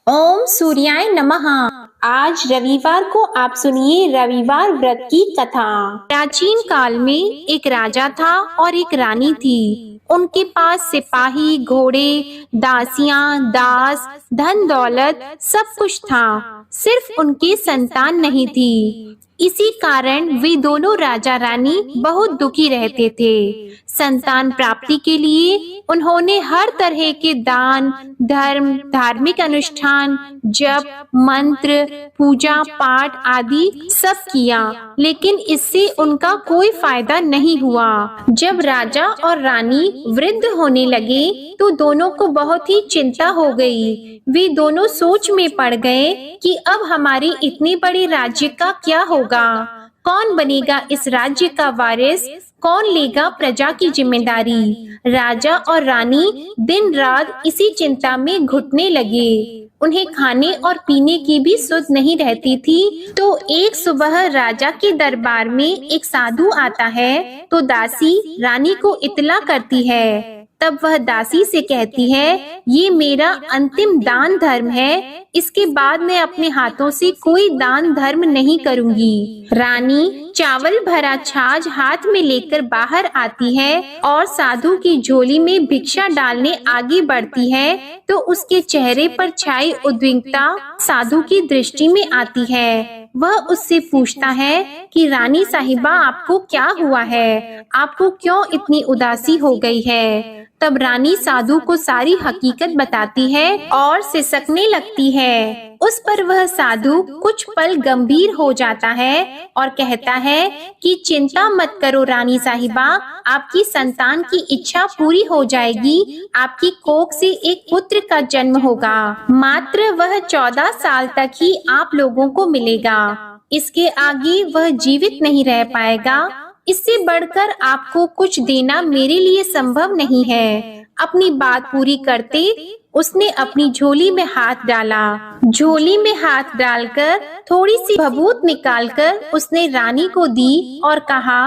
ओम सूर्याय नमः। आज रविवार को आप सुनिए रविवार व्रत की कथा। प्राचीन काल में एक राजा था और एक रानी थी। उनके पास सिपाही, घोड़े, दासियां, दास, धन दौलत सब कुछ था, सिर्फ उनकी संतान नहीं थी। इसी कारण वे दोनों राजा रानी बहुत दुखी रहते थे। संतान प्राप्ति के लिए उन्होंने हर तरह के दान, धर्म, धार्मिक अनुष्ठान, जप, मंत्र, पूजा पाठ आदि सब किया, लेकिन इससे उनका कोई फायदा नहीं हुआ। जब राजा और रानी वृद्ध होने लगे तो दोनों को बहुत ही चिंता हो गई। वे दोनों सोच में पड़ गए कि अब हमारे इतने बड़े राज्य का क्या होगा, कौन बनेगा इस राज्य का वारिस, कौन लेगा प्रजा की जिम्मेदारी। राजा और रानी दिन रात इसी चिंता में घुटने लगे। उन्हें खाने और पीने की भी सुध नहीं रहती थी। तो एक सुबह राजा के दरबार में एक साधु आता है तो दासी रानी को इत्तला करती है। तब वह दासी से कहती है, ये मेरा अंतिम दान धर्म है, इसके बाद मैं अपने हाथों से कोई दान धर्म नहीं करूंगी। रानी चावल भरा छाछ हाथ में लेकर बाहर आती है और साधु की झोली में भिक्षा डालने आगे बढ़ती है तो उसके चेहरे पर छाई उद्विग्नता साधु की दृष्टि में आती है। वह उससे पूछता है कि रानी साहिबा, आपको क्या हुआ है, आपको क्यों इतनी उदासी हो गई है। तब रानी साधु को सारी हकीकत बताती है और सिसकने लगती है। उस पर वह साधु कुछ पल गंभीर हो जाता है और कहता है कि चिंता मत करो रानी साहिबा, आपकी संतान की इच्छा पूरी हो जाएगी, आपकी कोख से एक पुत्र का जन्म होगा। मात्र वह 14 साल तक ही आप लोगों को मिलेगा, इसके आगे वह जीवित नहीं रह पाएगा। इससे बढ़कर आपको कुछ देना मेरे लिए संभव नहीं है। अपनी बात पूरी करते उसने अपनी झोली में हाथ डाला। झोली में हाथ डालकर थोड़ी सी भभूत निकालकर उसने रानी को दी और कहा,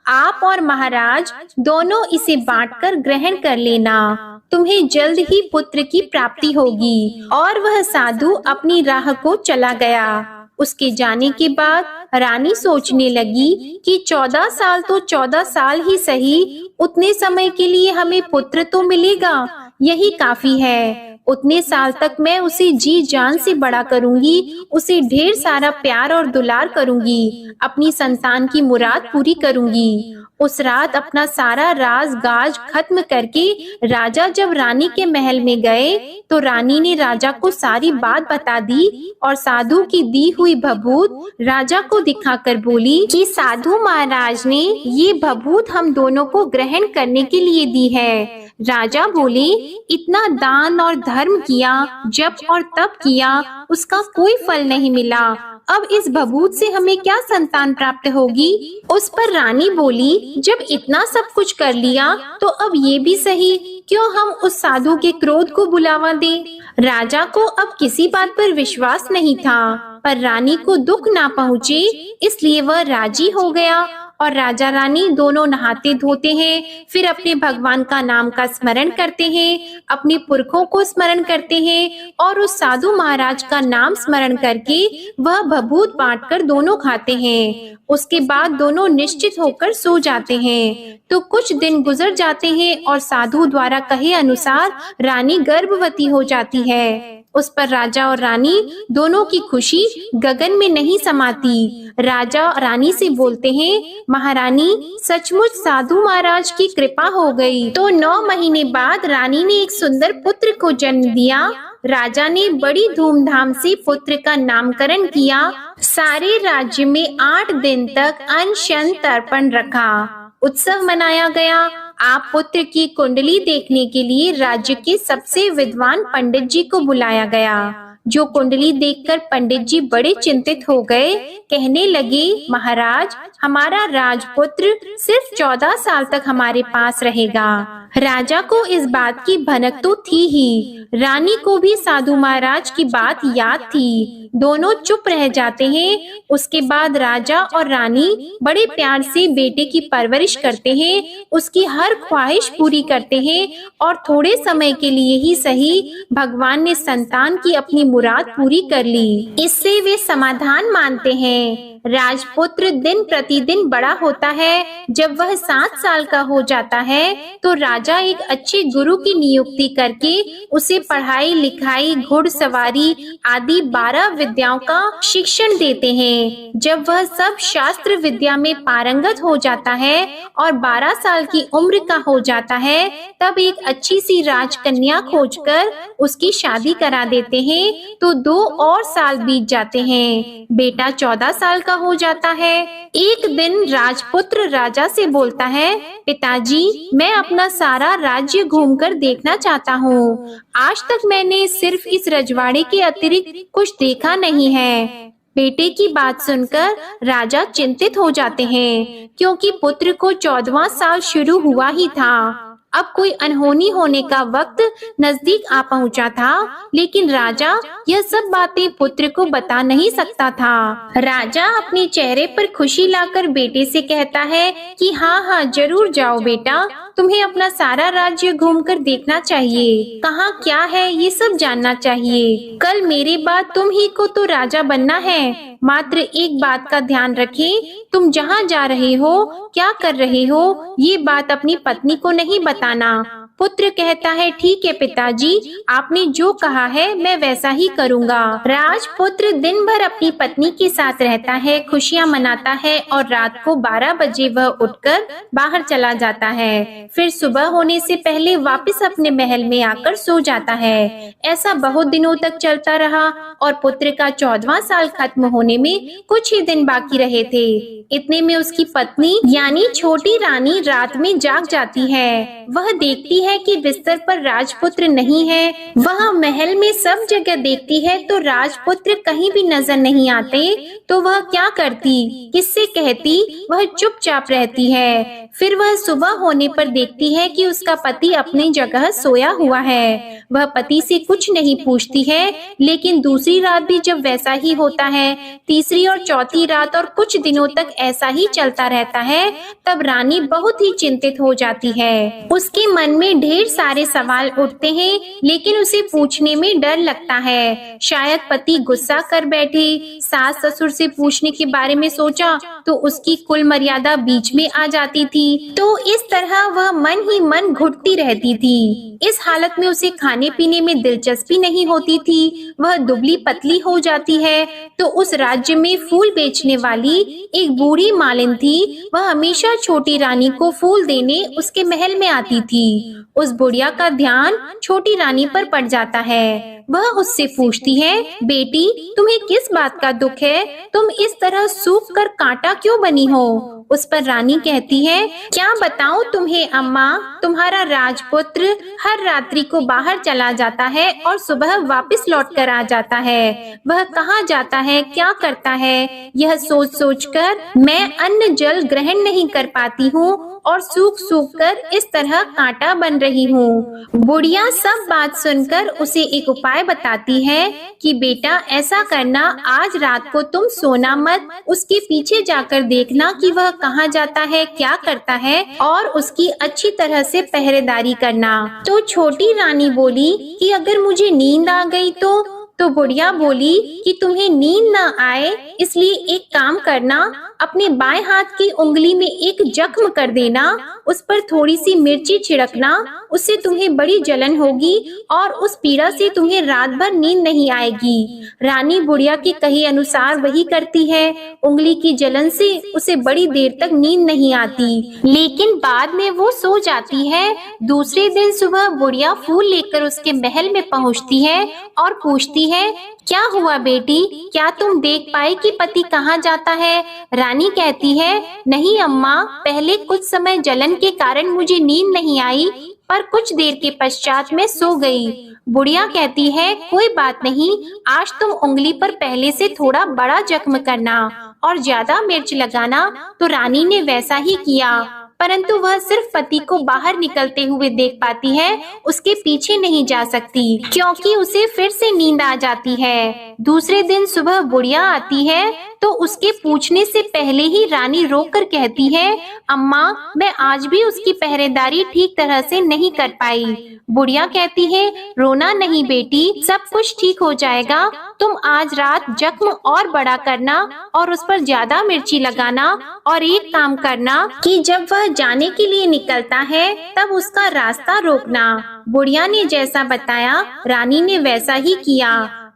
आप और महाराज दोनों इसे बांटकर ग्रहण कर लेना, तुम्हें जल्द ही पुत्र की प्राप्ति होगी। और वह साधु अपनी राह को चला गया। उसके जाने के बाद रानी सोचने लगी कि 14 साल तो 14 साल ही सही, उतने समय के लिए हमें पुत्र तो मिलेगा, यही काफी है। उतने साल तक मैं उसे जी जान से बड़ा करूंगी, उसे ढेर सारा प्यार और दुलार करूंगी, अपनी संतान की मुराद पूरी करूंगी। उस रात अपना सारा राज गाज खत्म करके राजा जब रानी के महल में गए तो रानी ने राजा को सारी बात बता दी और साधु की दी हुई भभूत राजा को दिखाकर बोली कि साधु महाराज ने ये भभूत हम दोनों को ग्रहण करने के लिए दी है। राजा बोले, इतना दान और धर्म किया, जप और तप किया, उसका कोई फल नहीं मिला, अब इस भभूत से हमें क्या संतान प्राप्त होगी। उस पर रानी बोली, जब इतना सब कुछ कर लिया तो अब ये भी सही, क्यों हम उस साधु के क्रोध को बुलावा दें। राजा को अब किसी बात पर विश्वास नहीं था, पर रानी को दुख ना पहुँचे इसलिए वह राजी हो गया। और राजा रानी दोनों नहाते धोते हैं, फिर अपने भगवान का नाम का स्मरण करते हैं, अपने पुरखों को स्मरण करते हैं और उस साधु महाराज का नाम स्मरण करके वह भभूत बांटकर दोनों खाते हैं। उसके बाद दोनों निश्चित होकर सो जाते हैं। तो कुछ दिन गुजर जाते हैं और साधु द्वारा कहे अनुसार रानी गर्भवती हो जाती है। उस पर राजा और रानी दोनों की खुशी गगन में नहीं समाती। राजा रानी से बोलते हैं, महारानी सचमुच साधु महाराज की कृपा हो गई। तो 9 महीने बाद रानी ने एक सुंदर पुत्र को जन्म दिया। राजा ने बड़ी धूमधाम से पुत्र का नामकरण किया। सारे राज्य में 8 दिन तक अनशन तर्पण रखा, उत्सव मनाया गया। आप पुत्र की कुंडली देखने के लिए राज्य के सबसे विद्वान पंडित जी को बुलाया गया। जो कुंडली देखकर पंडित जी बड़े चिंतित हो गए, कहने लगे, महाराज हमारा राजपुत्र सिर्फ 14 साल तक हमारे पास रहेगा। राजा को इस बात की भनक तो थी ही, रानी को भी साधु महाराज की बात याद थी। दोनों चुप रह जाते हैं। उसके बाद राजा और रानी बड़े प्यार से बेटे की परवरिश करते हैं, उसकी हर ख्वाहिश पूरी करते हैं और थोड़े समय के लिए ही सही भगवान ने संतान की अपनी मुराद पूरी कर ली। इससे वे समाधान मानते हैं। राजपुत्र दिन प्रतिदिन बड़ा होता है। जब वह 7 साल का हो जाता है तो राजा एक अच्छे गुरु की नियुक्ति करके उसे पढ़ाई लिखाई घुड़सवारी आदि 12 विद्याओं का शिक्षण देते हैं। जब वह सब शास्त्र विद्या में पारंगत हो जाता है और 12 साल की उम्र का हो जाता है, तब एक अच्छी सी राजकन्या खोजकर उसकी शादी करा देते हैं। तो 2 और साल बीत जाते हैं। बेटा 14 साल का हो जाता है। एक दिन राजपुत्र राजा से बोलता है, पिताजी, मैं अपना सारा राज्य घूमकर देखना चाहता हूँ। आज तक मैंने सिर्फ इस रजवाड़े के अतिरिक्त कुछ देखा नहीं है। बेटे की बात सुनकर राजा चिंतित हो जाते हैं, क्योंकि पुत्र को 14वां साल शुरू हुआ ही था। अब कोई अनहोनी होने का वक्त नजदीक आ पहुंचा था, लेकिन राजा यह सब बातें पुत्र को बता नहीं सकता था। राजा अपने चेहरे पर खुशी लाकर बेटे से कहता है कि हाँ, जरूर जाओ बेटा, तुम्हें अपना सारा राज्य घूमकर देखना चाहिए। कहाँ क्या है ये सब जानना चाहिए। कल मेरे बाद तुम ही को तो राजा बनना है। मात्र एक बात का ध्यान रखें, तुम जहाँ जा रहे हो, क्या कर रहे हो, ये बात अपनी पत्नी को नहीं बताना। पुत्र कहता है, ठीक है पिताजी, आपने जो कहा है मैं वैसा ही करूँगा। राजपुत्र दिन भर अपनी पत्नी के साथ रहता है, खुशियाँ मनाता है और रात को 12 बजे वह उठकर बाहर चला जाता है। फिर सुबह होने से पहले वापस अपने महल में आकर सो जाता है। ऐसा बहुत दिनों तक चलता रहा और पुत्र का 14वां साल खत्म होने में कुछ ही दिन बाकी रहे थे। इतने में उसकी पत्नी यानी छोटी रानी रात में जाग जाती है। वह देखती है कि बिस्तर पर राजपुत्र नहीं है। वह महल में सब जगह देखती है तो राजपुत्र कहीं भी नजर नहीं आते। तो वह क्या करती, किससे कहती? वह चुपचाप रहती है। फिर वह सुबह होने पर देखती है कि उसका पति अपनी जगह सोया हुआ है। वह पति से कुछ नहीं पूछती है, लेकिन दूसरी रात भी जब वैसा ही होता है, तीसरी और चौथी रात और कुछ दिनों तक ऐसा ही चलता रहता है, तब रानी बहुत ही चिंतित हो जाती है। उसके मन में ढेर सारे सवाल उठते हैं, लेकिन उसे पूछने में डर लगता है। शायद पति गुस्सा कर बैठे। सास ससुर से पूछने के बारे में सोचा तो उसकी कुल मर्यादा बीच में आ जाती थी। तो इस तरह वह मन ही मन घुटती रहती थी। इस हालत में उसे खाने पीने में दिलचस्पी नहीं होती थी। वह दुबली पतली हो जाती है। तो उस राज्य में फूल बेचने वाली एक बूढ़ी मालिन थी। वह हमेशा छोटी रानी को फूल देने उसके महल में आती थी। उस बुढ़िया का ध्यान छोटी रानी पर पड़ जाता है। वह उससे पूछती है, बेटी, तुम्हें किस बात का दुख है? तुम इस तरह सूख कर कांटा क्यों बनी हो? उस पर रानी कहती है, क्या बताऊं तुम्हें अम्मा, तुम्हारा राजपुत्र हर रात्रि को बाहर चला जाता है और सुबह वापस लौट कर आ जाता है। वह कहाँ जाता है, क्या करता है, यह सोच सोच कर मैं अन्न जल ग्रहण नहीं कर पाती हूँ और सूख सूख कर इस तरह कांटा बन रही हूँ। बुढ़िया सब बात सुनकर उसे एक उपाय बताती है कि बेटा ऐसा करना, आज रात को तुम सोना मत, उसके पीछे जाकर देखना कि वह कहाँ जाता है, क्या करता है और उसकी अच्छी तरह से पहरेदारी करना। तो छोटी रानी बोली कि अगर मुझे नींद आ गई तो बुढ़िया बोली कि तुम्हें नींद न आए इसलिए एक काम करना, अपने बाएं हाथ की उंगली में एक जख्म कर देना, उस पर थोड़ी सी मिर्ची छिड़कना, उससे तुम्हें बड़ी जलन होगी और उस पीड़ा से तुम्हें रात भर नींद नहीं आएगी। रानी बुढ़िया के कहे अनुसार वही करती है। उंगली की जलन से उसे बड़ी देर तक नींद नहीं आती, लेकिन बाद में वो सो जाती है। दूसरे दिन सुबह बुढ़िया फूल लेकर उसके महल में पहुंचती है और पूछती है, क्या हुआ बेटी, क्या तुम देख पाई कि पति कहाँ जाता है? रानी कहती है, नहीं अम्मा, पहले कुछ समय जलन के कारण मुझे नींद नहीं आई, पर कुछ देर के पश्चात मैं सो गई। बुढ़िया कहती है, कोई बात नहीं, आज तुम उंगली पर पहले से थोड़ा बड़ा जख्म करना और ज्यादा मिर्च लगाना। तो रानी ने वैसा ही किया। परंतु वह सिर्फ पति को बाहर निकलते हुए देख पाती है, उसके पीछे नहीं जा सकती क्योंकि उसे फिर से नींद आ जाती है। दूसरे दिन सुबह बुढ़िया आती है तो उसके पूछने से पहले ही रानी रोक कर कहती है, अम्मा, मैं आज भी उसकी पहरेदारी ठीक तरह से नहीं कर पाई। बुढ़िया कहती है, रोना नहीं बेटी, सब कुछ ठीक हो जाएगा। तुम आज रात जख्म और बड़ा करना और उस पर ज्यादा मिर्ची लगाना और एक काम करना कि जब वह जाने के लिए निकलता है तब उसका रास्ता रोकना। बुढ़िया ने जैसा बताया रानी ने वैसा ही किया।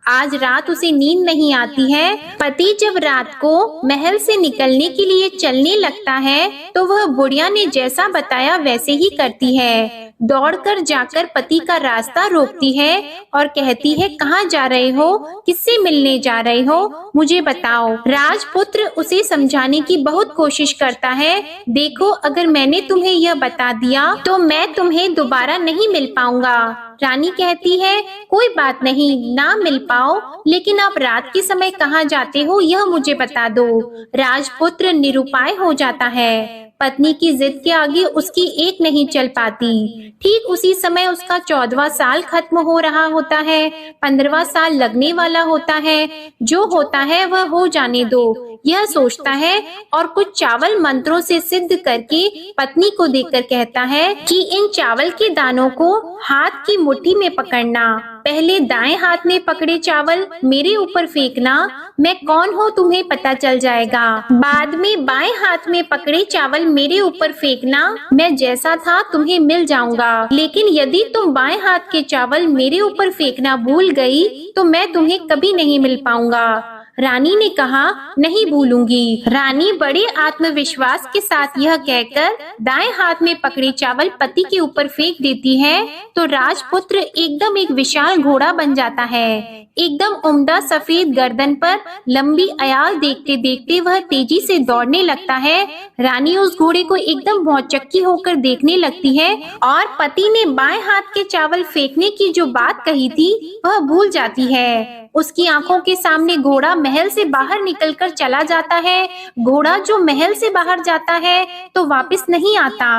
आज रात उसे नींद नहीं आती है। पति जब रात को महल से निकलने के लिए चलने लगता है तो वह बुढ़िया ने जैसा बताया वैसे ही करती है। दौड़कर जाकर पति का रास्ता रोकती है और कहती है, कहाँ जा रहे हो, किससे मिलने जा रहे हो, मुझे बताओ। राजपुत्र उसे समझाने की बहुत कोशिश करता है। देखो, अगर मैंने तुम्हें यह बता दिया तो मैं तुम्हें दोबारा नहीं मिल पाऊंगा। रानी कहती है, कोई बात नहीं, ना मिल पाओ, लेकिन आप रात के समय कहाँ जाते हो यह मुझे बता दो। राजपुत्र निरुपाय हो जाता है। पत्नी की जिद के आगे उसकी एक नहीं चल पाती। ठीक उसी समय उसका 14वां साल खत्म हो रहा होता है, 15वां साल लगने वाला होता है। जो होता है वह हो जाने दो, यह सोचता है और कुछ चावल मंत्रों से सिद्ध करके पत्नी को देकर कहता है कि इन चावल के दानों को हाथ की मुट्ठी में पकड़ना। पहले दाएं हाथ में पकड़े चावल मेरे ऊपर फेंकना, मैं कौन हूँ तुम्हें पता चल जाएगा। बाद में बाएं हाथ में पकड़े चावल मेरे ऊपर फेंकना, मैं जैसा था तुम्हें मिल जाऊंगा। लेकिन यदि तुम बाएं हाथ के चावल मेरे ऊपर फेंकना भूल गई तो मैं तुम्हें कभी नहीं मिल पाऊंगा। रानी ने कहा, नहीं भूलूंगी। रानी बड़े आत्मविश्वास के साथ यह कहकर दाएं हाथ में पकड़े चावल पति के ऊपर फेंक देती है तो राजपुत्र एकदम एक विशाल घोड़ा बन जाता है। एकदम उम्दा सफेद गर्दन पर लंबी अयाल देखते देखते वह तेजी से दौड़ने लगता है। रानी उस घोड़े को एकदम भौचक्की होकर देखने लगती है और पति ने बाएं हाथ के चावल फेंकने की जो बात कही थी वह भूल जाती है। उसकी आंखों के सामने घोड़ा महल से बाहर निकलकर चला जाता है। घोड़ा जो महल से बाहर जाता है तो वापस नहीं आता।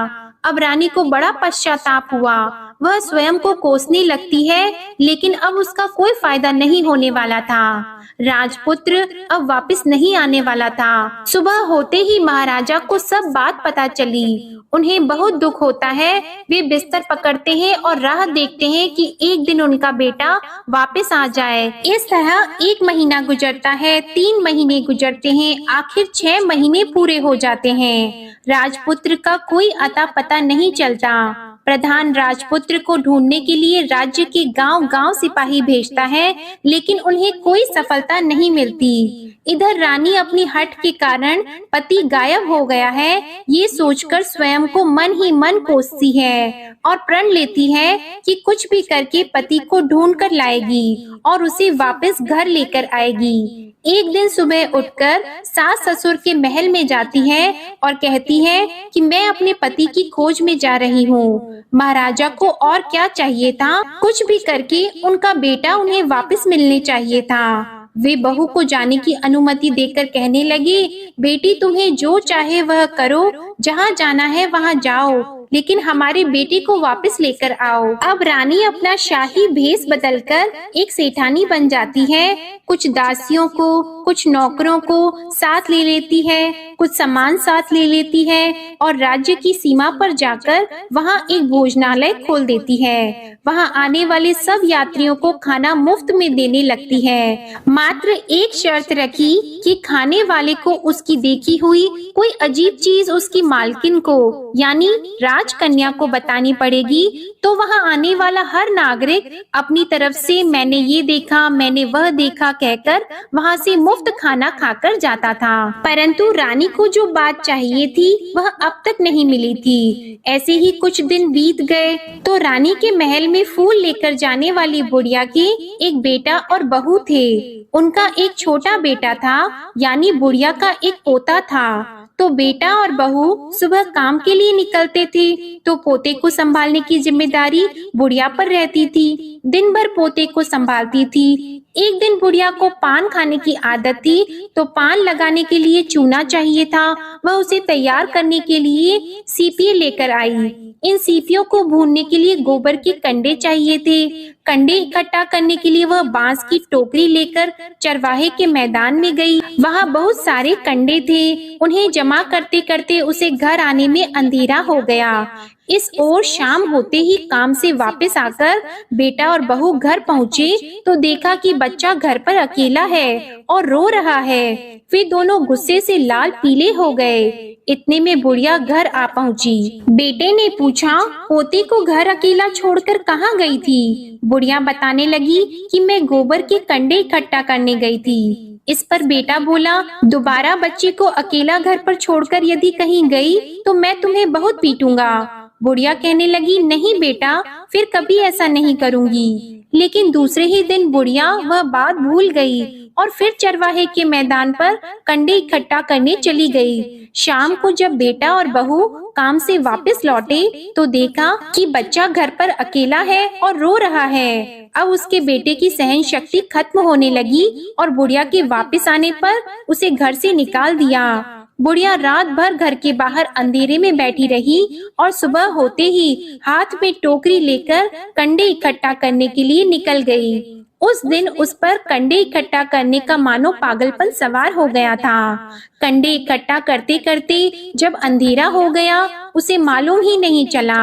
अब रानी को बड़ा पश्चाताप हुआ। वह स्वयं को कोसने लगती है, लेकिन अब उसका कोई फायदा नहीं होने वाला था। राजपुत्र अब वापस नहीं आने वाला था। सुबह होते ही महाराजा को सब बात पता चली। उन्हें बहुत दुख होता है। वे बिस्तर पकड़ते हैं और राह देखते हैं कि एक दिन उनका बेटा वापस आ जाए। इस तरह 1 महीना गुजरता है, 3 महीने गुजरते हैं, आखिर 6 महीने पूरे हो जाते हैं। राजपुत्र का कोई अता पता नहीं चलता। प्रधान राजपुत्र को ढूंढने के लिए राज्य के गांव-गांव सिपाही भेजता है, लेकिन उन्हें कोई सफलता नहीं मिलती। इधर रानी अपनी हठ के कारण पति गायब हो गया है, ये सोचकर स्वयं को मन ही मन कोसती है और प्रण लेती है कि कुछ भी करके पति को ढूंढ कर लाएगी और उसे वापस घर लेकर आएगी। एक दिन सुबह उठकर सास ससुर के महल में जाती है और कहती है कि मैं अपने पति की खोज में जा रही हूँ। महाराजा को और क्या चाहिए था, कुछ भी करके उनका बेटा उन्हें वापस मिलने चाहिए था। वे बहू को जाने की अनुमति देकर कहने लगी, बेटी तुम्हें जो चाहे वह करो, जहाँ जाना है वहाँ जाओ, लेकिन हमारे बेटे को वापस लेकर आओ। अब रानी अपना शाही भेष बदलकर एक सेठानी बन जाती है। कुछ दासियों को, कुछ नौकरों को साथ ले लेती है, कुछ सामान साथ ले लेती है और राज्य की सीमा पर जाकर वहाँ एक भोजनालय खोल देती है। वहाँ आने वाले सब यात्रियों को खाना मुफ्त में देने लगती है। मात्र एक शर्त रखी कि खाने वाले को उसकी देखी हुई कोई अजीब चीज उसकी मालकिन को यानी राजकन्या को बतानी पड़ेगी, तो वहाँ आने वाला हर नागरिक अपनी तरफ से मैंने ये देखा, मैंने वह देखा कहकर वहाँ से मुफ्त खाना खाकर जाता था। परंतु रानी को जो बात चाहिए थी वह अब तक नहीं मिली थी। ऐसे ही कुछ दिन बीत गए तो रानी के महल में फूल लेकर जाने वाली बुढ़िया के एक बेटा और बहू थे। उनका एक छोटा बेटा था, यानी बुढ़िया का एक पोता था। तो बेटा और बहू सुबह काम के लिए निकलते थे तो पोते को संभालने की जिम्मेदारी बुढ़िया पर रहती थी। दिन भर पोते को संभालती थी। एक दिन बुढ़िया को पान खाने की आदत थी, तो पान लगाने के लिए चूना चाहिए था। वह उसे तैयार करने के लिए सीपी लेकर आई। इन सीपियों को भूनने के लिए गोबर के कंडे चाहिए थे। कंडे इकट्ठा करने के लिए वह बांस की टोकरी लेकर चरवाहे के मैदान में गई। वहाँ बहुत सारे कंडे थे। उन्हें जमा करते करते उसे घर आने में अंधेरा हो गया। इस ओर शाम होते ही काम से वापस आकर बेटा और बहू घर पहुँचे तो देखा कि बच्चा घर पर अकेला है और रो रहा है। वे दोनों गुस्से से लाल पीले हो गए। इतने में बुढ़िया घर आ पहुंची। बेटे ने पूछा, पोती को घर अकेला छोड़कर कहाँ गई थी? बुढ़िया बताने लगी कि मैं गोबर के कंडे इकट्ठा करने गई थी। इस पर बेटा बोला, दोबारा बच्चे को अकेला घर पर छोड़कर यदि कहीं गई तो मैं तुम्हें बहुत पीटूंगा। बुढ़िया कहने लगी, नहीं बेटा, फिर कभी ऐसा नहीं करूंगी। लेकिन दूसरे ही दिन बुढ़िया वह बात भूल गई और फिर चरवाहे के मैदान पर कंडे इकट्ठा करने चली गई। शाम को जब बेटा और बहू काम से वापस लौटे तो देखा कि बच्चा घर पर अकेला है और रो रहा है। अब उसके बेटे की सहन शक्ति खत्म होने लगी और बुढ़िया के वापस आने पर उसे घर से निकाल दिया। बुढ़िया रात भर घर के बाहर अंधेरे में बैठी रही और सुबह होते ही हाथ में टोकरी लेकर कंडे इकट्ठा करने के लिए निकल गई। उस दिन उस पर कंडे इकट्ठा करने का मानो पागलपन सवार हो गया था। कंडे इकट्ठा करते करते जब अंधेरा हो गया उसे मालूम ही नहीं चला।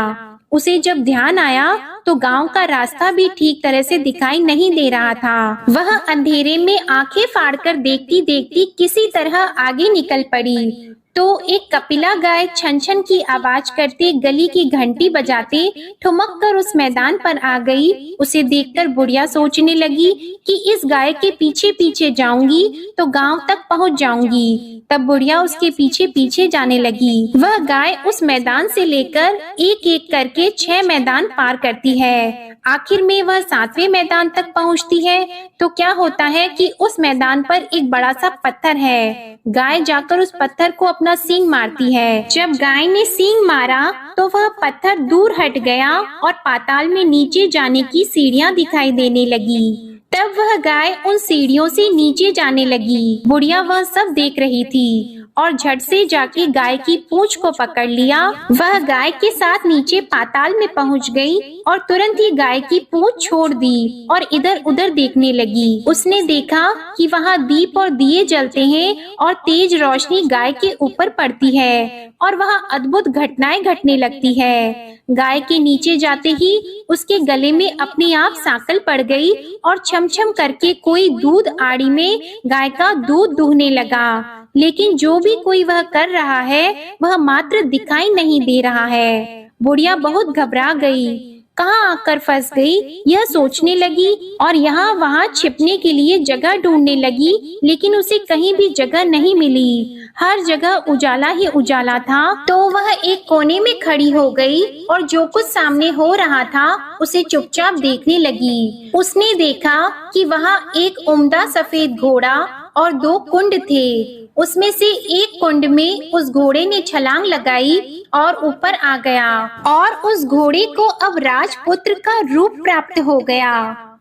उसे जब ध्यान आया तो गांव का रास्ता भी ठीक तरह से दिखाई नहीं दे रहा था। वह अंधेरे में आंखें फाड़कर देखती देखती किसी तरह आगे निकल पड़ी तो एक कपिला गाय छन छन की आवाज करते गली की घंटी बजाते ठुमक कर उस मैदान पर आ गई। उसे देखकर बुढ़िया सोचने लगी कि इस गाय के पीछे पीछे जाऊंगी तो गांव तक पहुंच जाऊंगी। तब बुढ़िया उसके पीछे पीछे जाने लगी। वह गाय उस मैदान से लेकर एक एक करके 6 मैदान पार करती है। आखिर में वह 7वें मैदान तक पहुंचती है तो क्या होता है कि उस मैदान पर एक बड़ा सा पत्थर है। गाय जाकर उस पत्थर को अपना सींग मारती है। जब गाय ने सींग मारा तो वह पत्थर दूर हट गया और पाताल में नीचे जाने की सीढ़ियां दिखाई देने लगी। तब वह गाय उन सीढ़ियों से नीचे जाने लगी। बुढ़िया वह सब देख रही थी और झट से जाके गाय की पूंछ को पकड़ लिया। वह गाय के साथ नीचे पाताल में पहुंच गई और तुरंत ही गाय की पूंछ छोड़ दी और इधर उधर देखने लगी। उसने देखा कि वहाँ दीप और दिए जलते हैं और तेज रोशनी गाय के ऊपर पड़ती है और वहाँ अद्भुत घटनाएं घटने लगती है। गाय के नीचे जाते ही उसके गले में अपने आप सांकल पड़ गई और छम छम करके कोई दूध आड़ी में गाय का दूध दूहने लगा। लेकिन जो भी कोई वह कर रहा है वह मात्र दिखाई नहीं दे रहा है। बुढ़िया बहुत घबरा गई, कहाँ आकर फंस गई यह सोचने लगी और यहाँ वहाँ छिपने के लिए जगह ढूंढने लगी। लेकिन उसे कहीं भी जगह नहीं मिली। हर जगह उजाला ही उजाला था। तो वह एक कोने में खड़ी हो गई और जो कुछ सामने हो रहा था उसे चुपचाप देखने लगी। उसने देखा कि वहाँ एक उम्दा सफेद घोड़ा और 2 कुंड थे। उसमें से एक कुंड में उस घोड़े ने छलांग लगाई और ऊपर आ गया और उस घोड़े को अब राजपुत्र का रूप प्राप्त हो गया।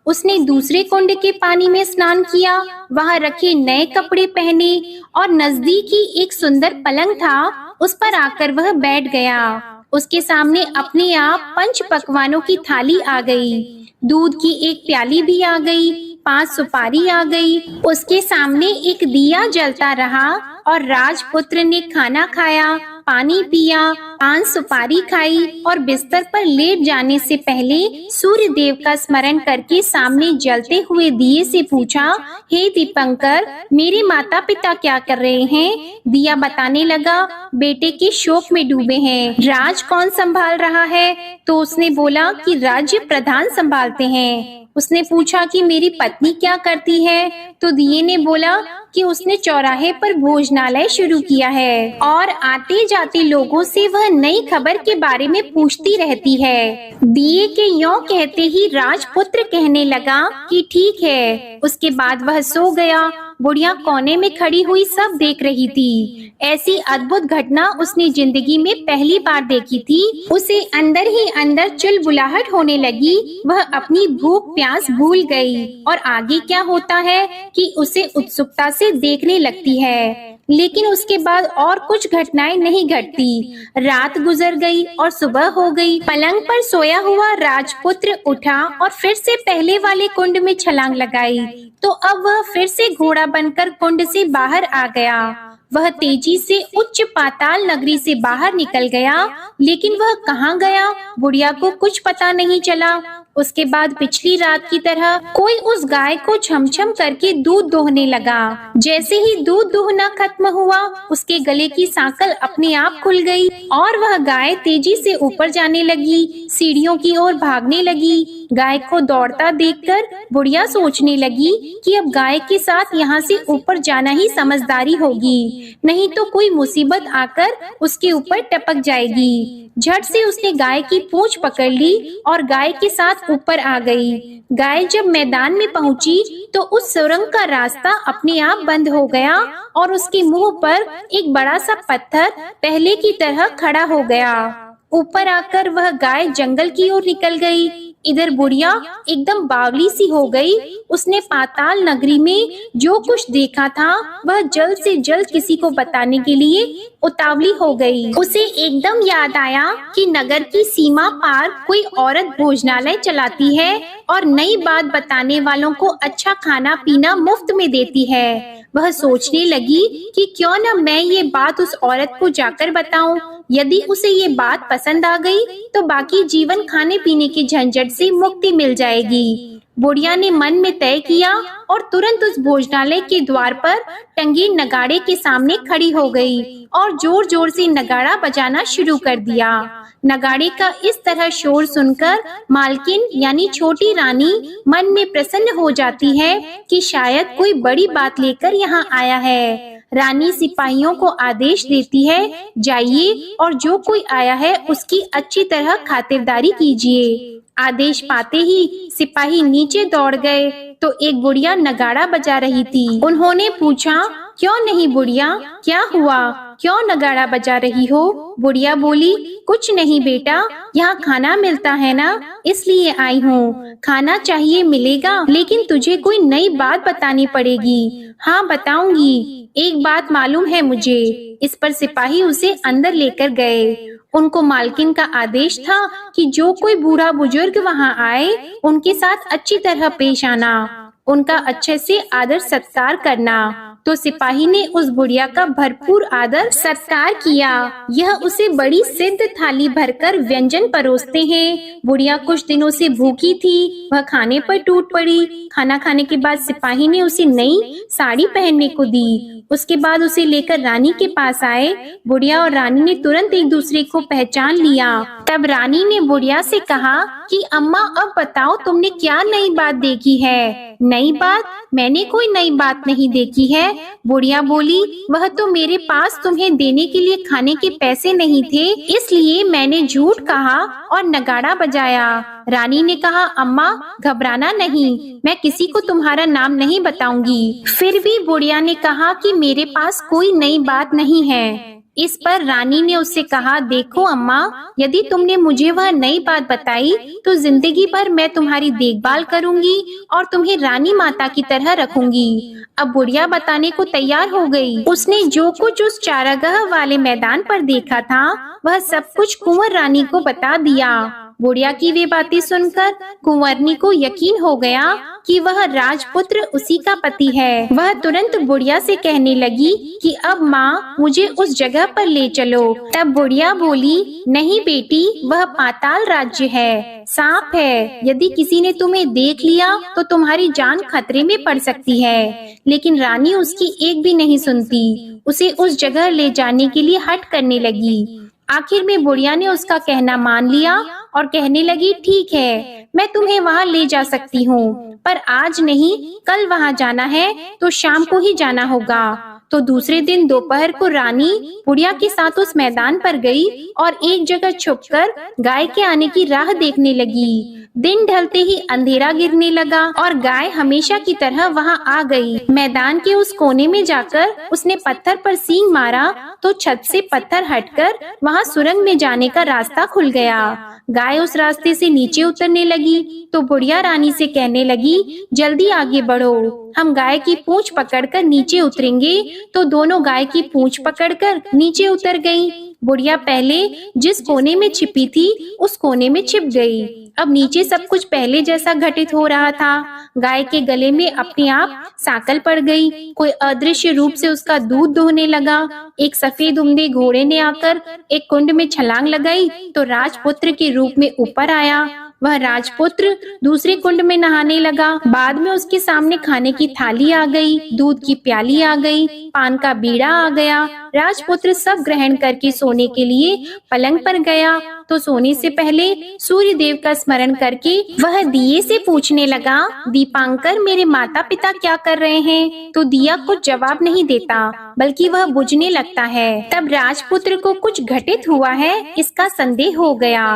उसने दूसरे कुंड के पानी में स्नान किया, वहाँ रखे नए कपड़े पहने और नजदीक ही एक सुंदर पलंग था, उस पर आकर वह बैठ गया। उसके सामने अपने आप 5 पकवानों की थाली आ गई। दूध की एक प्याली भी आ गई, 5 सुपारी आ गई। उसके सामने एक दिया जलता रहा और राजपुत्र ने खाना खाया, पानी पिया, 5 सुपारी खाई और बिस्तर पर लेट जाने से पहले सूर्य देव का स्मरण करके सामने जलते हुए दिए से पूछा, हे दीपंकर, मेरे माता पिता क्या कर रहे हैं? दिया बताने लगा, बेटे के शोक में डूबे हैं। राज कौन संभाल रहा है? तो उसने बोला कि राज्य प्रधान संभालते हैं। उसने पूछा कि मेरी पत्नी क्या करती है? तो दिए ने बोला कि उसने चौराहे पर भोजनालय शुरू किया है और आते जाते लोगों से वह नई खबर के बारे में पूछती रहती है। दिए के यों कहते ही राजपुत्र कहने लगा कि ठीक है। उसके बाद वह सो गया बुढ़िया कोने में खड़ी हुई सब देख रही थी। ऐसी अद्भुत घटना उसने जिंदगी में पहली बार देखी थी। उसे अंदर ही अंदर चुलबुलाहट होने लगी। वह अपनी भूख प्यास भूल गई और आगे क्या होता है कि उसे उत्सुकता से देखने लगती है। लेकिन उसके बाद और कुछ घटनाएं नहीं घटती। रात गुजर गई और सुबह हो गई। पलंग पर सोया हुआ राजपुत्र उठा और फिर से पहले वाले कुंड में छलांग लगाई। तो अब वह फिर से घोड़ा बनकर कुंड से बाहर आ गया। वह तेजी से उच्च पाताल नगरी से बाहर निकल गया, लेकिन वह कहाँ गया बुढ़िया को कुछ पता नहीं चला। उसके बाद पिछली रात की तरह कोई उस गाय को छमछम करके दूध दोहने लगा। जैसे ही दूध दोहना खत्म हुआ, उसके गले की सांकल अपने आप खुल गई और वह गाय तेजी से ऊपर जाने लगी, सीढ़ियों की ओर भागने लगी। गाय को दौड़ता देखकर बुढ़िया सोचने लगी कि अब गाय के साथ यहाँ से ऊपर जाना ही समझदारी होगी, नहीं तो कोई मुसीबत आकर उसके ऊपर टपक जाएगी। झट से उसने गाय की पूंछ पकड़ ली और गाय के साथ ऊपर आ गई। गाय जब मैदान में पहुंची तो उस सुरंग का रास्ता अपने आप बंद हो गया और उसके मुंह पर एक बड़ा सा पत्थर पहले की तरह खड़ा हो गया। ऊपर आकर वह गाय जंगल की ओर निकल गई। इधर बुढ़िया एकदम बावली सी हो गई। उसने पाताल नगरी में जो कुछ देखा था वह जल्द से जल्द किसी को बताने के लिए उतावली हो गई। उसे एकदम याद आया कि नगर की सीमा पार कोई औरत भोजनालय चलाती है और नई बात बताने वालों को अच्छा खाना पीना मुफ्त में देती है। वह सोचने लगी कि क्यों न मैं ये बात उस औरत को जाकर बताऊं। यदि उसे ये बात पसंद आ गई तो बाकी जीवन खाने पीने के झंझट से मुक्ति मिल जाएगी। बुढ़िया ने मन में तय किया और तुरंत उस भोजनालय के द्वार पर टंगे नगाड़े के सामने खड़ी हो गई और जोर जोर से नगाड़ा बजाना शुरू कर दिया। नगाड़े का इस तरह शोर सुनकर मालकिन यानी छोटी रानी मन में प्रसन्न हो जाती है कि शायद कोई बड़ी बात लेकर यहाँ आया है। रानी सिपाहियों को आदेश देती है, जाइए और जो कोई आया है उसकी अच्छी तरह खातिरदारी कीजिए। आदेश पाते ही सिपाही नीचे दौड़ गए तो एक बुढ़िया नगाड़ा बजा रही थी। उन्होंने पूछा, क्यों नहीं बुढ़िया, क्या हुआ, क्यों नगाड़ा बजा रही हो? बुढ़िया बोली, कुछ नहीं बेटा, यहाँ खाना मिलता है ना, इसलिए आई हूँ। खाना चाहिए मिलेगा, लेकिन तुझे कोई नई बात बतानी पड़ेगी। हाँ बताऊंगी, एक बात मालूम है मुझे। इस पर सिपाही उसे अंदर लेकर गए। उनको मालकिन का आदेश था कि जो कोई बूढ़ा बुजुर्ग वहाँ आए उनके साथ अच्छी तरह पेश आना, उनका अच्छे से आदर सत्कार करना। तो सिपाही ने उस बुढ़िया का भरपूर आदर सत्कार किया। यह उसे बड़ी सिद्ध थाली भरकर व्यंजन परोसते हैं। बुढ़िया कुछ दिनों से भूखी थी, वह खाने पर टूट पड़ी। खाना खाने के बाद सिपाही ने उसे नई साड़ी पहनने को दी। उसके बाद उसे लेकर रानी के पास आए। बुढ़िया और रानी ने तुरंत एक दूसरे को पहचान लिया। तब रानी ने बुढ़िया से कहा कि अम्मा अब बताओ तुमने क्या नई बात देखी है? नई बात? मैंने कोई नई बात नहीं देखी है। बुढ़िया बोली, वह तो मेरे पास तुम्हें देने के लिए खाने के पैसे नहीं थे, इसलिए मैंने झूठ कहा और नगाड़ा बजाया। रानी ने कहा, अम्मा घबराना नहीं, मैं किसी को तुम्हारा नाम नहीं बताऊंगी। फिर भी बुढ़िया ने कहा कि मेरे पास कोई नई बात नहीं है। इस पर रानी ने उससे कहा, देखो अम्मा, यदि तुमने मुझे वह नई बात बताई तो जिंदगी भर मैं तुम्हारी देखभाल करूंगी और तुम्हें रानी माता की तरह रखूंगी। अब बुढ़िया बताने को तैयार हो गई। उसने जो कुछ उस चारागाह वाले मैदान पर देखा था वह सब कुछ कुंवर रानी को बता दिया। बुढ़िया की वे बातें सुनकर कुंवरनी को यकीन हो गया कि वह राजपुत्र उसी का पति है। वह तुरंत बुढ़िया से कहने लगी कि अब माँ मुझे उस जगह पर ले चलो। तब बुढ़िया बोली, नहीं बेटी, वह पाताल राज्य है, सांप है। यदि किसी ने तुम्हें देख लिया तो तुम्हारी जान खतरे में पड़ सकती है। लेकिन रानी उसकी एक भी नहीं सुनती, उसे उस जगह ले जाने के लिए हठ करने लगी। आखिर में बुढ़िया ने उसका कहना मान लिया और कहने लगी, ठीक है, मैं तुम्हें वहाँ ले जा सकती हूँ, पर आज नहीं, कल वहाँ जाना है तो शाम को ही जाना होगा। तो दूसरे दिन दोपहर को रानी बुढ़िया के साथ उस मैदान पर गई और एक जगह छुपकर गाय के आने की राह देखने लगी। दिन ढलते ही अंधेरा गिरने लगा और गाय हमेशा की तरह वहां आ गई। मैदान के उस कोने में जाकर उसने पत्थर पर सींग मारा तो छत से पत्थर हटकर वहां सुरंग में जाने का रास्ता खुल गया। गाय उस रास्ते से नीचे उतरने लगी तो बुढ़िया रानी से कहने लगी, जल्दी आगे बढ़ो, हम गाय की पूंछ पकड़कर नीचे उतरेंगे। तो दोनों गाय की पूंछ पकड़कर नीचे उतर गईं। बुढ़िया पहले जिस कोने में छिपी थी उस कोने में छिप गई। अब नीचे सब कुछ पहले जैसा घटित हो रहा था। गाय के गले में अपने आप सांकल पड़ गई। कोई अदृश्य रूप से उसका दूध दोहने लगा। एक सफेद उम्दे घोड़े ने आकर एक कुंड में छलांग लगाई तो राजपुत्र के रूप में ऊपर आया। वह राजपुत्र दूसरे कुंड में नहाने लगा। बाद में उसके सामने खाने की थाली आ गई, दूध की प्याली आ गई, पान का बीड़ा आ गया। राजपुत्र सब ग्रहण करके सोने के लिए पलंग पर गया तो सोने से पहले सूर्य देव का स्मरण करके वह दिए से पूछने लगा, दीपांकर मेरे माता पिता क्या कर रहे हैं? तो दिया कुछ जवाब नहीं देता बल्कि वह बुझने लगता है। तब राजपुत्र को कुछ घटित हुआ है इसका संदेह हो गया।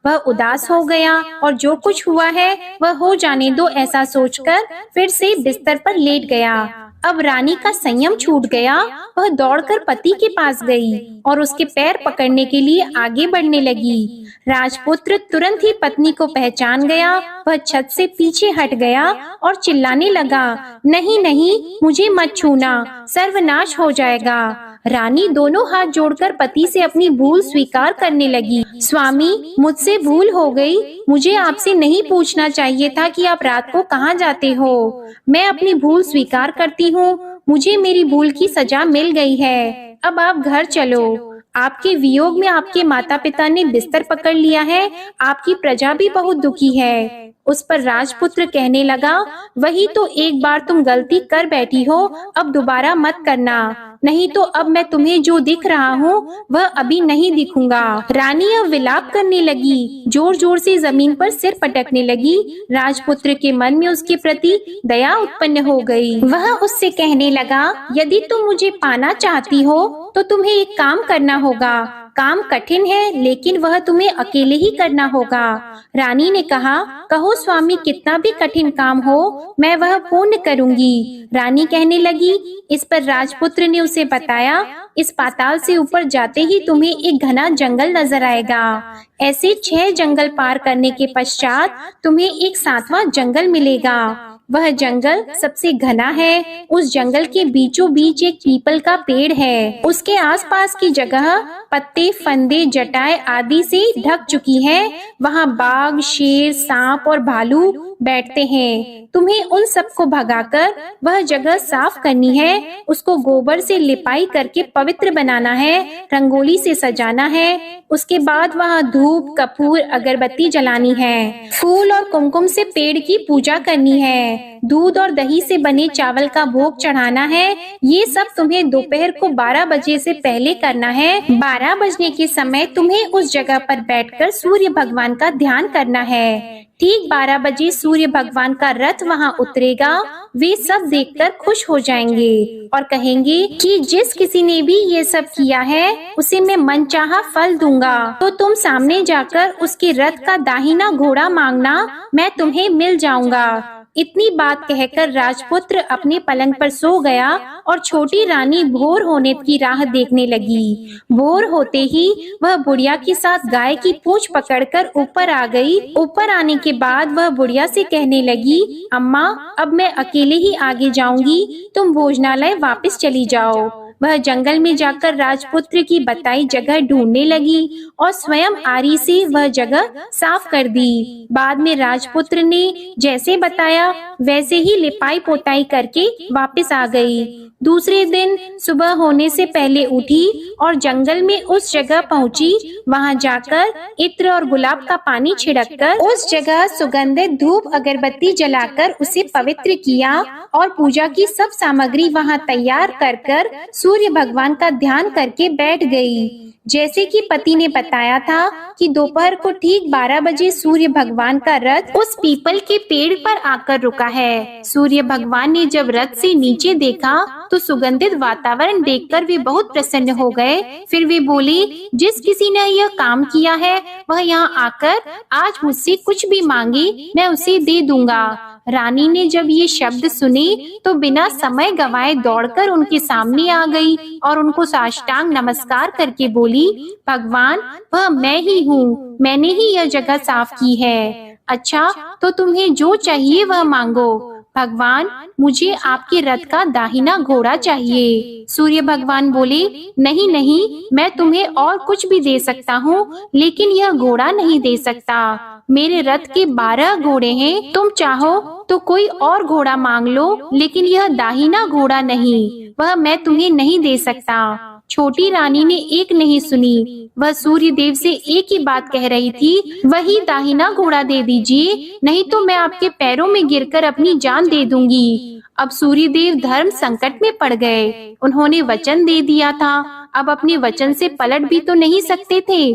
वह उदास हो गया और जो कुछ हुआ है वह हो जाने दो ऐसा सोचकर फिर से बिस्तर पर लेट गया। अब रानी का संयम छूट गया। वह दौड़कर पति के पास गई और उसके पैर पकड़ने के लिए आगे बढ़ने लगी। राजपुत्र तुरंत ही पत्नी को पहचान गया। वह छत से पीछे हट गया और चिल्लाने लगा, नहीं नहीं, मुझे मत छूना, सर्वनाश हो जाएगा। रानी दोनों हाथ जोड़कर पति से अपनी भूल स्वीकार करने लगी। स्वामी, मुझसे भूल हो गई। मुझे आपसे नहीं पूछना चाहिए था कि आप रात को कहाँ जाते हो। मैं अपनी भूल स्वीकार करती हूँ। मुझे मेरी भूल की सजा मिल गई है। अब आप घर चलो। आपके वियोग में आपके माता पिता ने बिस्तर पकड़ लिया है। आपकी प्रजा भी बहुत दुखी है। उस पर राजपुत्र कहने लगा, वही तो एक बार तुम गलती कर बैठी हो, अब दोबारा मत करना, नहीं तो अब मैं तुम्हें जो दिख रहा हूँ वह अभी नहीं दिखूंगा। रानी अब विलाप करने लगी, जोर जोर से जमीन पर सिर पटकने लगी। राजपुत्र के मन में उसके प्रति दया उत्पन्न हो गई। वह उससे कहने लगा, यदि तुम मुझे पाना चाहती हो तो तुम्हें एक काम करना होगा। काम कठिन है लेकिन वह तुम्हें अकेले ही करना होगा। रानी ने कहा, कहो स्वामी, कितना भी कठिन काम हो मैं वह पूर्ण करूंगी। रानी कहने लगी। इस पर राजपुत्र ने उसे बताया, इस पाताल से ऊपर जाते ही तुम्हें एक घना जंगल नजर आएगा। ऐसे 6 जंगल पार करने के पश्चात तुम्हें एक 7वां जंगल मिलेगा। वह जंगल सबसे घना है। उस जंगल के बीचों बीच एक पीपल का पेड़ है। उसके आसपास की जगह पत्ते, फंदे, जटाएं आदि से ढक चुकी है। वहाँ बाघ, शेर, सांप और भालू बैठते हैं। तुम्हें उन सबको भगाकर वह जगह साफ करनी है। उसको गोबर से लिपाई करके पवित्र बनाना है, रंगोली से सजाना है। उसके बाद वहाँ धूप, कपूर, अगरबत्ती जलानी है। फूल और कुमकुम से पेड़ की पूजा करनी है। दूध और दही से बने चावल का भोग चढ़ाना है। ये सब तुम्हें दोपहर को 12 बजे से पहले करना है। 12 बजने के समय तुम्हें उस जगह पर बैठकर सूर्य भगवान का ध्यान करना है। ठीक 12 बजे सूर्य भगवान का रथ वहां उतरेगा। वे सब देखकर खुश हो जाएंगे और कहेंगे कि जिस किसी ने भी ये सब किया है उसे मैं मनचाहा फल दूंगा। तो तुम सामने जाकर उसके रथ का दाहिना घोड़ा मांगना, मैं तुम्हें मिल जाऊंगा। इतनी बात कहकर राजपुत्र अपने पलंग पर सो गया और छोटी रानी भोर होने की राह देखने लगी। भोर होते ही वह बुढ़िया के साथ गाय की पूंछ पकड़कर ऊपर आ गई। ऊपर आने के बाद वह बुढ़िया से कहने लगी, अम्मा, अब मैं अकेले ही आगे जाऊंगी, तुम भोजनालय वापस चली जाओ। वह जंगल में जाकर राजपुत्र की बताई जगह ढूंढने लगी और स्वयं आरी से वह जगह साफ कर दी। बाद में राजपुत्र ने जैसे बताया वैसे ही लिपाई पोताई करके वापस आ गई। दूसरे दिन सुबह होने से पहले उठी और जंगल में उस जगह पहुंची। वहां जाकर इत्र और गुलाब का पानी छिड़ककर उस जगह सुगंधित धूप अगरबत्ती जलाकर उसे पवित्र किया और पूजा की सब सामग्री वहां तैयार कर सूर्य भगवान का ध्यान करके बैठ गई। जैसे कि पति ने बताया था कि दोपहर को ठीक 12 बजे सूर्य भगवान का रथ उस पीपल के पेड़ पर आकर रुका है। सूर्य भगवान ने जब रथ से नीचे देखा तो सुगंधित वातावरण देखकर वे बहुत प्रसन्न हो गए। फिर वे बोली, जिस किसी ने यह काम किया है वह यहाँ आकर आज मुझसे कुछ भी मांगे मैं उसे दे दूंगा। रानी ने जब ये शब्द सुने तो बिना समय गंवाए दौड़कर उनके सामने आ गई और उनको साष्टांग नमस्कार करके बोली, भगवान वह मैं ही हूँ, मैंने ही यह जगह साफ की है। अच्छा, तो तुम्हें जो चाहिए वह मांगो। भगवान, मुझे आपके रथ का दाहिना घोड़ा चाहिए। सूर्य भगवान बोले, नहीं नहीं, मैं तुम्हें और कुछ भी दे सकता हूँ, लेकिन यह घोड़ा नहीं दे सकता। मेरे रथ के 12 घोड़े हैं, तुम चाहो तो कोई और घोड़ा मांग लो, लेकिन यह दाहिना घोड़ा नहीं, वह मैं तुम्हें नहीं दे सकता। छोटी रानी ने एक नहीं सुनी, वह सूर्य देव से एक ही बात कह रही थी, वही दाहिना घोड़ा दे दीजिए, नहीं तो मैं आपके पैरों में गिरकर अपनी जान दे दूंगी। अब सूर्य देव धर्म संकट में पड़ गए। उन्होंने वचन दे दिया था, अब अपने वचन से पलट भी तो नहीं सकते थे।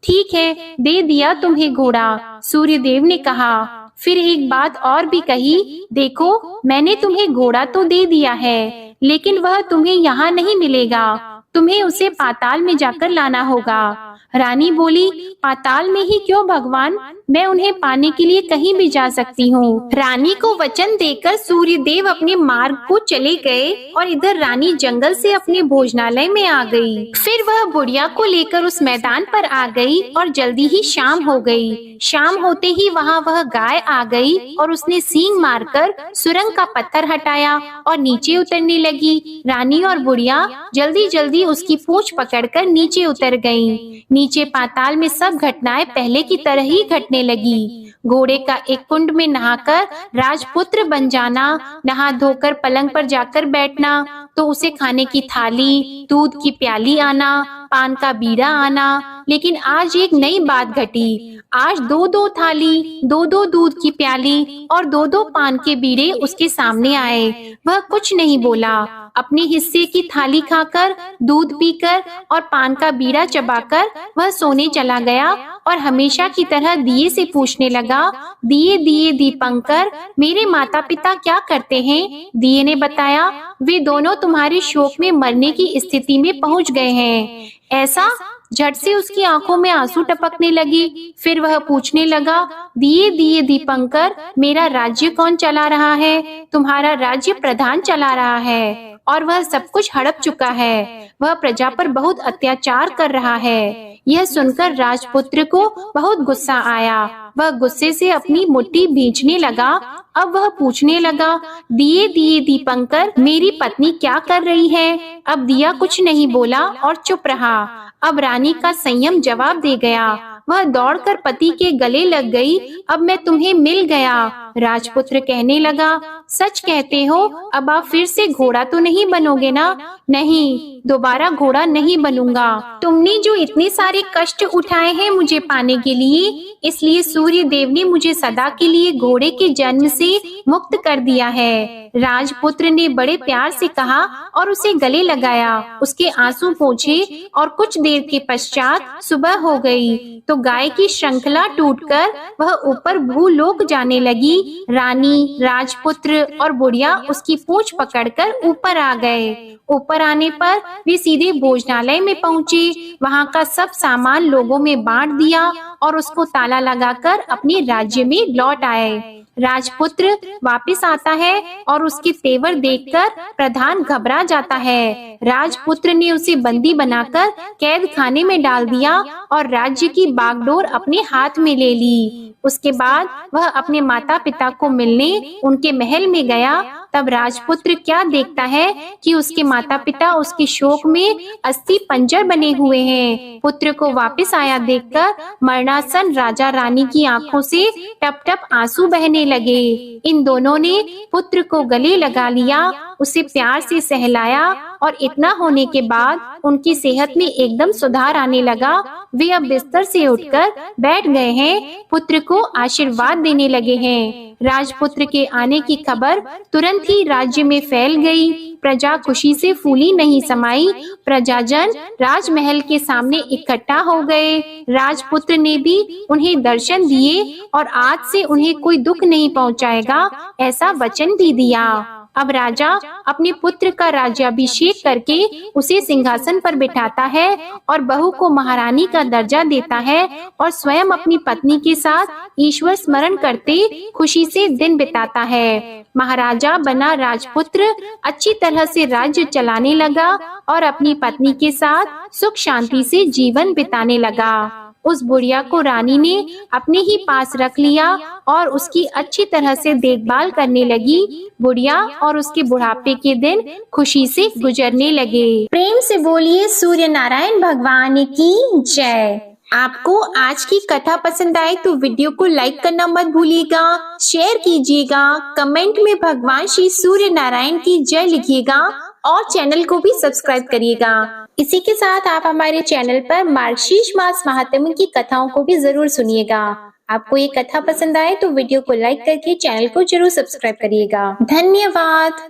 ठीक है, दे दिया तुम्हें घोड़ा, सूर्य देव ने कहा। फिर एक बात और भी कही, देखो मैंने तुम्हें घोड़ा तो दे दिया है, लेकिन वह तुम्हें यहाँ नहीं मिलेगा, तुम्हें उसे पाताल में जाकर लाना होगा। रानी बोली, पाताल में ही क्यों भगवान, मैं उन्हें पाने के लिए कहीं भी जा सकती हूँ। रानी को वचन देकर सूर्य देव अपने मार्ग को चले गए और इधर रानी जंगल से अपने भोजनालय में आ गई। फिर वह बुढ़िया को लेकर उस मैदान पर आ गई और जल्दी ही शाम हो गई। शाम होते ही वहाँ वह गाय आ गई और उसने सींग मारकर सुरंग का पत्थर हटाया और नीचे उतरने लगी। रानी और बुढ़िया जल्दी जल्दी उसकी पूंछ पकड़कर नीचे उतर गईं। नीचे पाताल में सब घटनाएं पहले की तरह ही घटने लगी। घोड़े का एक कुंड में नहाकर राजपुत्र बन जाना, नहा धोकर पलंग पर जाकर बैठना, तो उसे खाने की थाली, दूध की प्याली आना, पान का बीड़ा आना। लेकिन आज एक नई बात घटी। आज 2-2 थाली, 2-2 दूध की प्याली और 2-2 पान के बीड़े उसके सामने आए। वह कुछ नहीं बोला। अपने हिस्से की थाली खाकर, दूध पीकर और पान का बीड़ा चबाकर वह सोने चला गया और हमेशा की तरह दिए से पूछने लगा, दिए दिए दीपंकर, मेरे माता पिता क्या करते हैं? दिए ने बताया, वे दोनों तुम्हारे शोक में मरने की स्थिति में पहुंच गए हैं। ऐसा? झट से उसकी आंखों में आंसू टपकने लगे। फिर वह पूछने लगा, दिए दिए दीपंकर, मेरा राज्य कौन चला रहा है? तुम्हारा राज्य प्रधान चला रहा है और वह सब कुछ हड़प चुका है। वह प्रजा पर बहुत अत्याचार कर रहा है। यह सुनकर राजपुत्र को बहुत गुस्सा आया। वह गुस्से से अपनी मुट्ठी भींचने लगा। अब वह पूछने लगा, दिए दिए दीपंकर, मेरी पत्नी क्या कर रही है? अब दिया कुछ नहीं बोला और चुप रहा। अब रानी का संयम जवाब दे गया। वह दौड़कर पति के गले लग गई। अब मैं तुम्हें मिल गया। राजपुत्र कहने लगा, सच कहते हो? अब आप फिर से घोड़ा तो नहीं बनोगे ना? नहीं, दोबारा घोड़ा नहीं बनूंगा। तुमने जो इतने सारे कष्ट उठाए हैं मुझे पाने के लिए, इसलिए सूर्य देव ने मुझे सदा के लिए घोड़े के जन्म से मुक्त कर दिया है। राजपुत्र ने बड़े प्यार से कहा और उसे गले लगाया। उसके आंसू पोंछे और कुछ देर के पश्चात सुबह हो गई तो गाय की श्रृंखला टूटकर वह ऊपर भूलोक जाने लगी। रानी, राजपुत्र और बुढ़िया उसकी पूंछ पकड़कर ऊपर आ गए। ऊपर आने पर वे सीधे भोजनालय में पहुँचे। वहाँ का सब सामान लोगों में बांट दिया और उसको ताला लगाकर अपने राज्य में लौट आए। राजपुत्र वापस आता है और उसके तेवर देखकर प्रधान घबरा जाता है। राजपुत्र ने उसे बंदी बनाकर कैद खाने में डाल दिया और राज्य की बागडोर अपने हाथ में ले ली। उसके बाद वह अपने माता पिता को मिलने उनके महल में गया। तब राजपुत्र क्या देखता है कि उसके माता पिता उसके शोक में अस्थि पंजर बने हुए हैं। पुत्र को वापस आया देखकर मरणासन राजा रानी की आंखों से टप टप आंसू बहने लगे। इन दोनों ने पुत्र को गले लगा लिया, उसे प्यार से सहलाया और इतना होने के बाद उनकी सेहत में एकदम सुधार आने लगा। वे अब बिस्तर से उठकर बैठ गए हैं, पुत्र को आशीर्वाद देने लगे हैं। राजपुत्र के आने की खबर तुरंत ही राज्य में फैल गई। प्रजा खुशी से फूली नहीं समाई। प्रजाजन राजमहल के सामने इकट्ठा हो गए। राजपुत्र ने भी उन्हें दर्शन दिए और आज से उन्हें कोई दुख नहीं पहुंचाएगा, ऐसा वचन भी दिया। अब राजा अपने पुत्र का राज्याभिषेक करके उसे सिंहासन पर बिठाता है और बहू को महारानी का दर्जा देता है और स्वयं अपनी पत्नी के साथ ईश्वर स्मरण करते खुशी से दिन बिताता है। महाराजा बना राजपुत्र अच्छी तरह से राज्य चलाने लगा और अपनी पत्नी के साथ सुख शांति से जीवन बिताने लगा। उस बुढ़िया को रानी ने अपने ही पास रख लिया और उसकी अच्छी तरह से देखभाल करने लगी। बुढ़िया और उसके बुढ़ापे के दिन खुशी से गुजरने लगे। प्रेम से बोलिए सूर्य नारायण भगवान की जय। आपको आज की कथा पसंद आए तो वीडियो को लाइक करना मत भूलिएगा, शेयर कीजिएगा, कमेंट में भगवान श्री सूर्य नारायण की जय लिखिएगा और चैनल को भी सब्सक्राइब करिएगा। इसी के साथ आप हमारे चैनल पर मार्गशीर्ष मास महात्म्य की कथाओं को भी जरूर सुनिएगा। आपको ये कथा पसंद आए तो वीडियो को लाइक करके चैनल को जरूर सब्सक्राइब करिएगा। धन्यवाद।